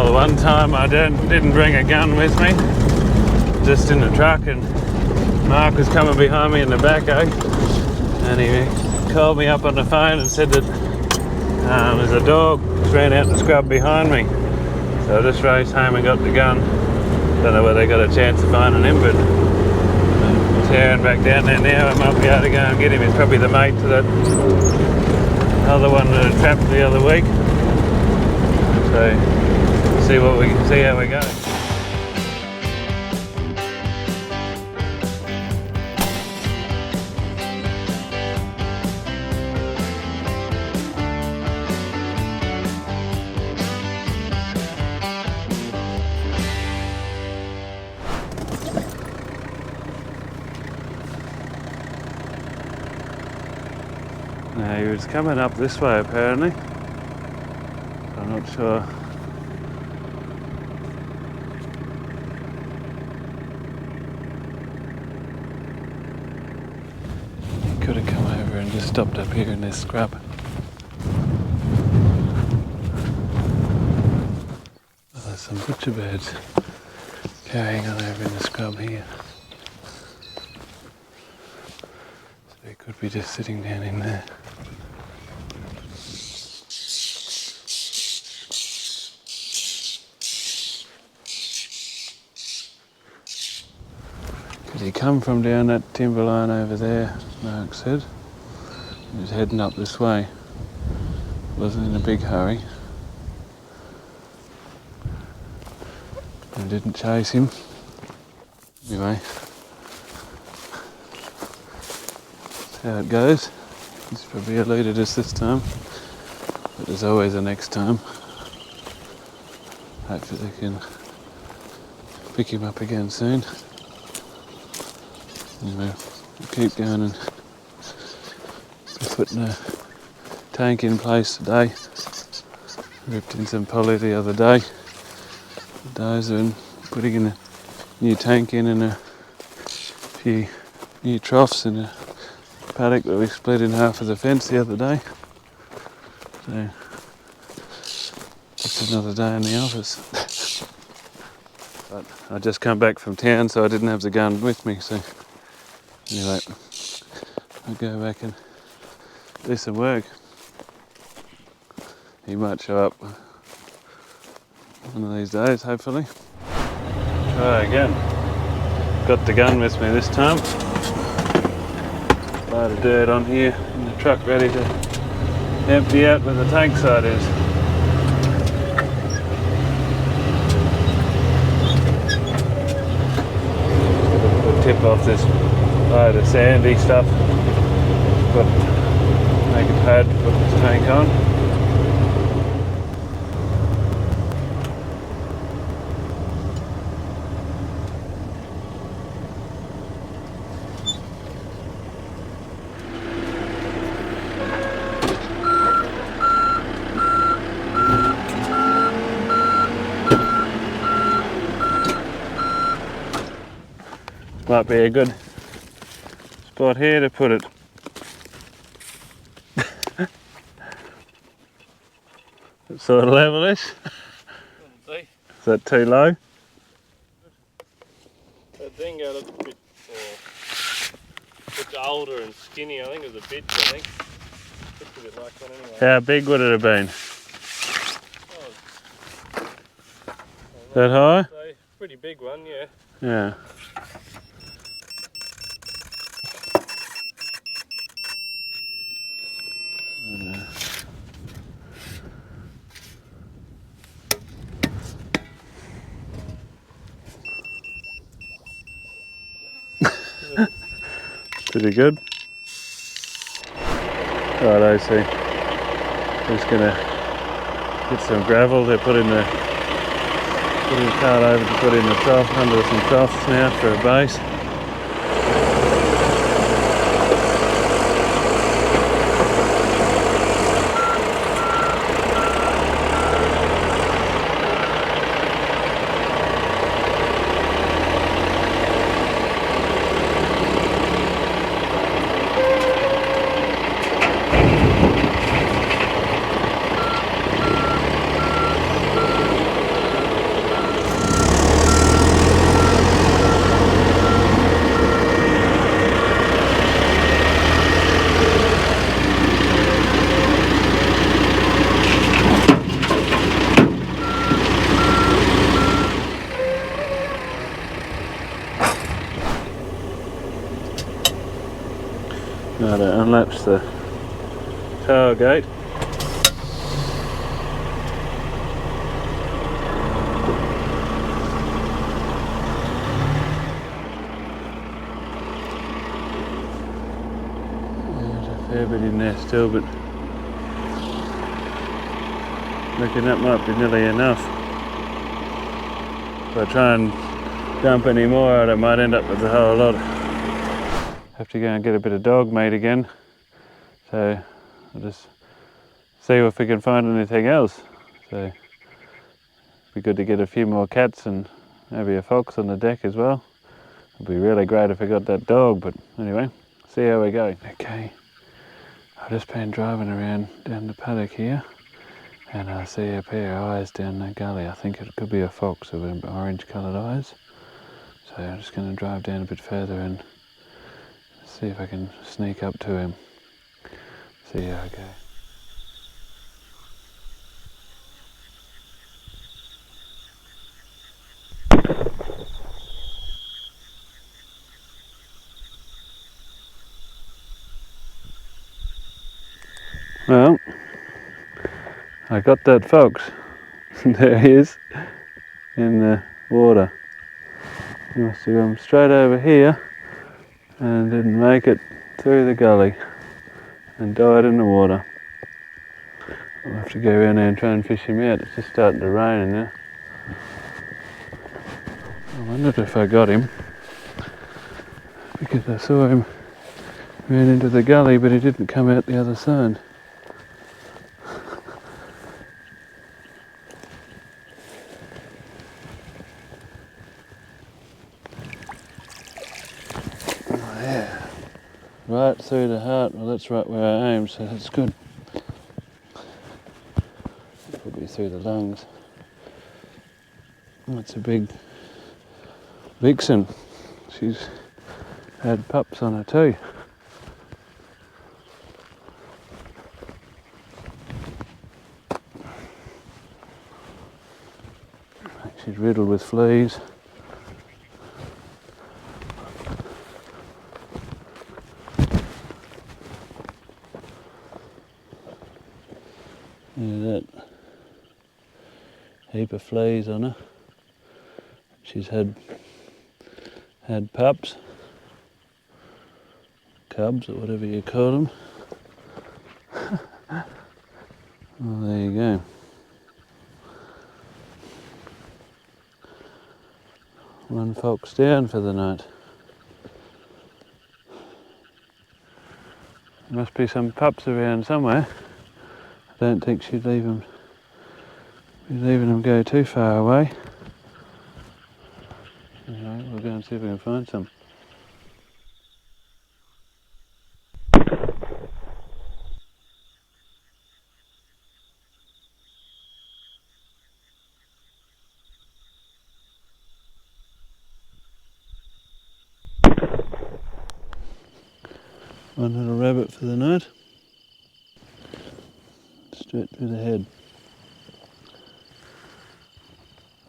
Well, one time I didn't bring a gun with me, just in the truck, and Mark was coming behind me in the backhoe, and he called me up on the phone and said that there's a dog ran out the scrub behind me. So I just raced home and got the gun. Don't know whether they got a chance of finding him, but I'm tearing back down there now. I might be able to go and get him. He's probably the mate to that other one that I trapped the other week. So see how we go. Now he was coming up this way apparently. I'm not sure. He could have come over and just stopped up here in this scrub. Oh, there's some butcher birds carrying on over in the scrub here. So he could be just sitting down in there. He come from down that timber line over there, Mark said. He was heading up this way. Wasn't in a big hurry. I didn't chase him. Anyway, that's how it goes. He's probably eluded us this time, but there's always a next time. Hopefully they can pick him up again soon. Anyway, we'll keep going and we're putting a tank in place today. Ripped in some poly the other day. The dozer and putting in a new tank in and a few new troughs in a paddock that we split in half of the fence the other day. So it's another day in the office. But I just come back from town, so I didn't have the gun with me, so anyway, I'll go back and do some work. He might show up one of these days, hopefully. Try again. Got the gun with me this time. Load of dirt on here in the truck ready to empty out where the tank side is. We'll tip off this load of sandy stuff, make a pad to put the tank on. Might be a good spot here to put it. Sort of levelish. Is that too low? That dingo looks a bit older and skinny. I think it was a bitch, I think. Looks a bit like one anyway. How big would it have been? That high? Pretty big one, yeah. Yeah. Pretty good. Right, I see. Just gonna get some gravel to put in the cart over to put in the trough, under some troughs now for a base. Now to unlatch the tailgate. There's a fair bit in there still, but I reckon that might be nearly enough. If I try and dump any more out, I might end up with a whole lot. Have to go and get a bit of dog meat again, so I'll just see if we can find anything else. So it'd be good to get a few more cats and maybe a fox on the deck as well. It'd be really great if we got that dog, but anyway, see how we go. Okay, I've just been driving around down the paddock here, and I see a pair of eyes down the gully. I think it could be a fox with orange coloured eyes. So I'm just going to drive down a bit further and see if I can sneak up to him. See how I go. Well, I got that fox. There he is in the water. He must have gone straight over here and didn't make it through the gully and died in the water. I'll have to go around there and try and fish him out. It's just starting to rain in there. I wondered if I got him, because I saw him ran into the gully, but he didn't come out the other side. Oh yeah, right through the heart. Well, that's right where I aim, so that's good. Probably through the lungs. That's a big vixen. She's had pups on her too. She's riddled with fleas. Look at that. Heap of fleas on her. She's had pups, cubs or whatever you call them. Well, there you go. One fox down for the night. There must be some pups around somewhere. I don't think she'd leaving them go too far away. Anyway, we'll go and see if we can find some. One little rabbit for the night. Straight through the head.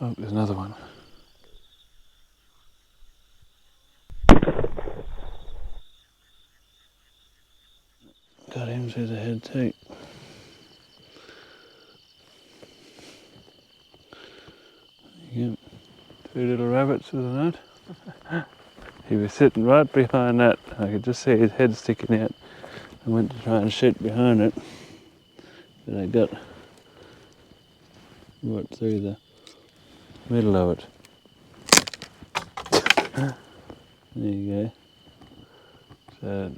Oh, there's another one. Got him through the head too. Yep. Two little rabbits for the night. He was sitting right behind that. I could just see his head sticking out. I went to try and shoot behind it, but I got right through the middle of it. There you go. So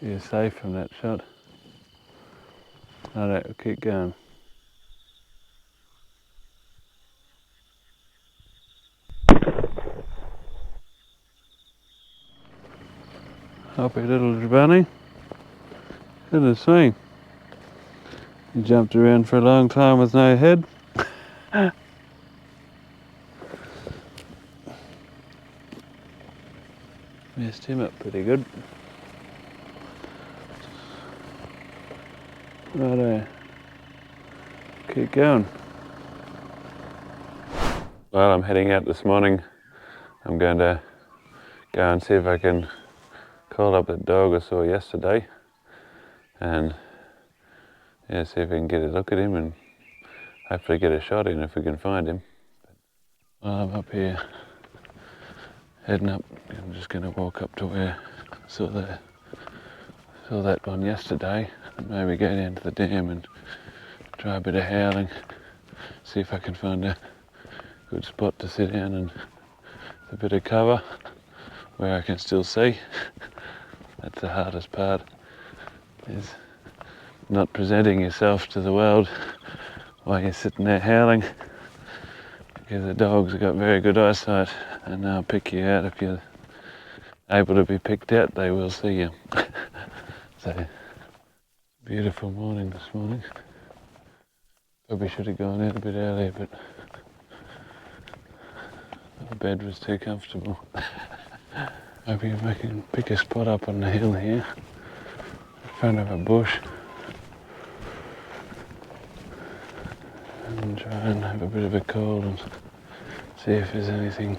you're safe from that shot. Alright, we'll keep going. Happy little bunny. Goodness me. He jumped around for a long time with no head. Messed him up pretty good. Righto. Keep going. Well, I'm heading out this morning. I'm going to go and see if I can called up that dog I saw yesterday and yeah, see if we can get a look at him and hopefully get a shot in if we can find him. While I'm up here heading up, I'm just going to walk up to where I saw that one yesterday and maybe go down to the dam and try a bit of howling, see if I can find a good spot to sit down and a bit of cover where I can still see. That's the hardest part, is not presenting yourself to the world while you're sitting there howling, because the dogs have got very good eyesight and they'll pick you out. If you're able to be picked out, they will see you. So, beautiful morning this morning. Probably should have gone out a bit earlier, but the bed was too comfortable. Maybe if I can pick a spot up on the hill here, in front of a bush, and try and have a bit of a call and see if there's anything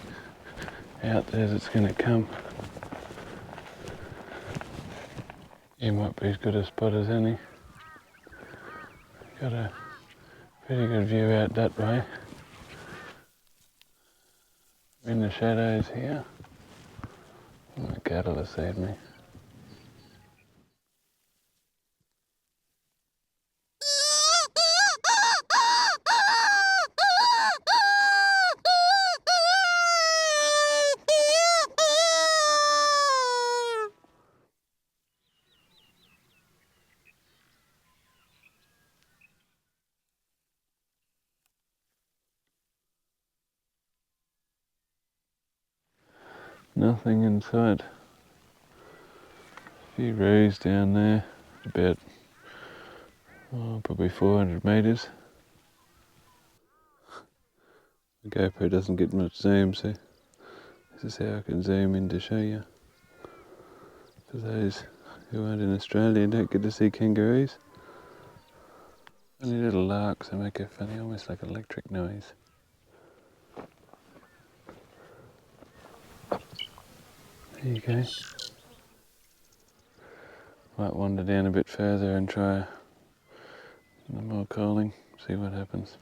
out there that's going to come. He might be as good a spot as any. Got a pretty good view out that way. In the shadows here. The cattle have saved me. Nothing in sight. A few roos down there, about probably 400 metres. The GoPro doesn't get much zoom, so this is how I can zoom in to show you. For those who aren't in Australia and don't get to see kangaroos. Funny little larks, they make a funny, almost like electric noise. There you go. Might wander down a bit further and try no more calling, see what happens.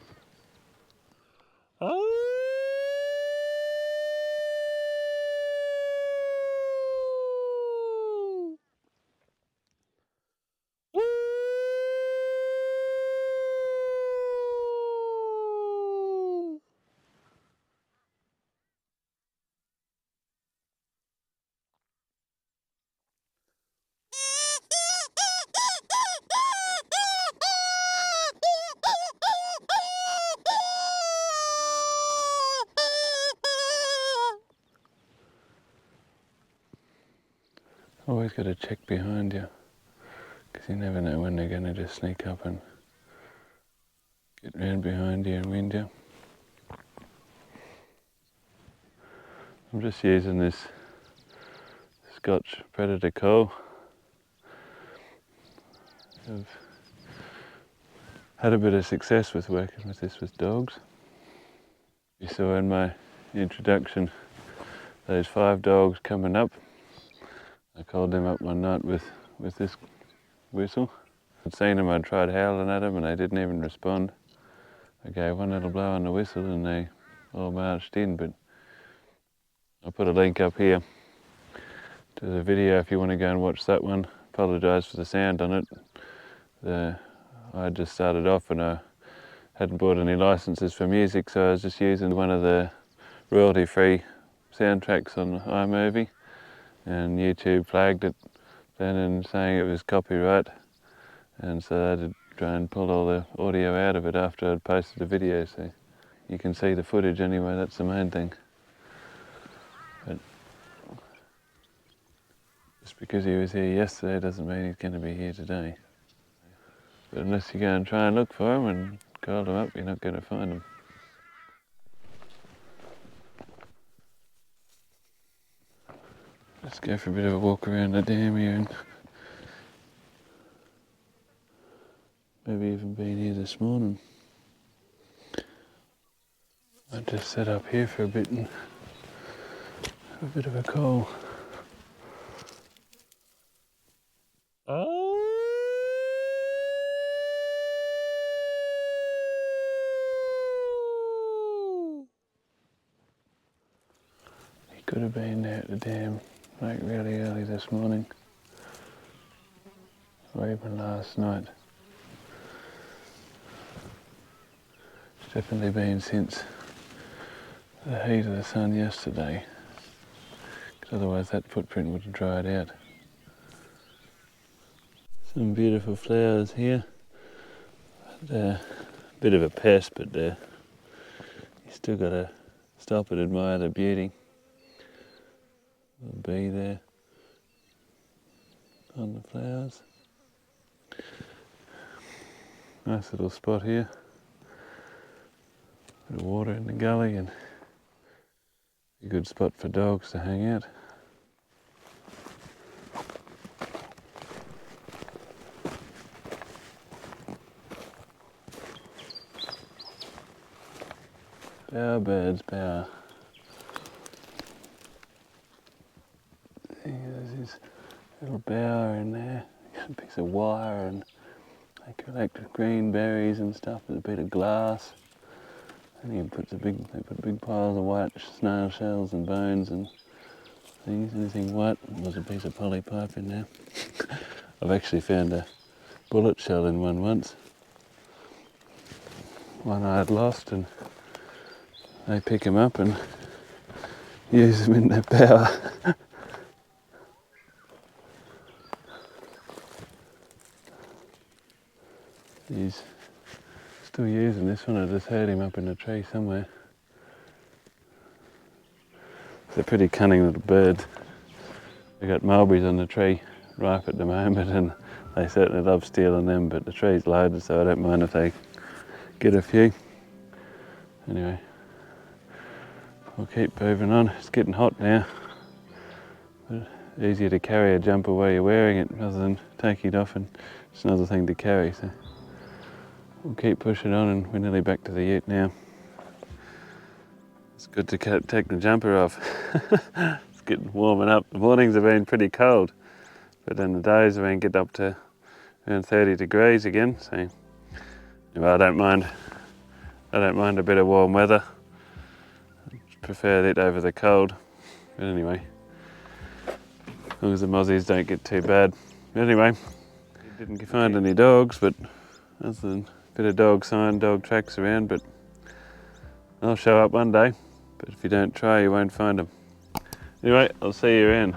Always got to check behind you, because you never know when they're going to just sneak up and get round behind you and wind you. I'm just using this Scotch Predator coal. I've had a bit of success with working with this with dogs. You saw in my introduction those 5 dogs coming up. I called them up one night with this whistle. I'd seen them, I'd tried howling at them and they didn't even respond. I gave one little blow on the whistle and they all marched in, but I'll put a link up here to the video if you want to go and watch that one. Apologise for the sound on it. I just started off and I hadn't bought any licenses for music, so I was just using one of the royalty-free soundtracks on iMovie, and YouTube flagged it then and saying it was copyright, and so I had to try and pull all the audio out of it after I'd posted the video, so you can see the footage anyway. That's the main thing. But just because he was here yesterday doesn't mean he's going to be here today. But unless you go and try and look for him and call him up, you're not going to find him. Let's go for a bit of a walk around the dam here and maybe even been here this morning. I just set up here for a bit and have a bit of a call. Could have been there at the dam like really early this morning, or even last night. It's definitely been since the heat of the sun yesterday, because otherwise that footprint would have dried out. Some beautiful flowers here. They're a bit of a pest, but you still got to stop and admire the beauty. A bee there on the flowers. Nice little spot here. Bit of water in the gully and a good spot for dogs to hang out. Bowerbirds, bower. There's this little bower in there. Got a piece of wire and they collect green berries and stuff with a bit of glass. And they put big piles of white snail shells and bones and things. Anything white. There's a piece of polypipe in there. I've actually found a bullet shell in one once. One I had lost, and they pick them up and use them in their power. He's still using this one. I just heard him up in a tree somewhere. They're pretty cunning little birds. We've got mulberries on the tree ripe at the moment, and they certainly love stealing them, but the tree's loaded, so I don't mind if they get a few. Anyway, we'll keep moving on. It's getting hot now. But easier to carry a jumper while you're wearing it rather than taking it off, and it's another thing to carry. So we'll keep pushing on, and we're nearly back to the ute now. It's good to take the jumper off. It's getting warming up. The mornings have been pretty cold, but then the days have been getting up to around 30 degrees again. So anyway, I don't mind a bit of warm weather. I prefer that over the cold. But anyway, as long as the mozzies don't get too bad. But anyway, didn't find any dogs, but other than a bit of dog tracks around, but they'll show up one day. But if you don't try, you won't find them. Anyway, I'll see you around.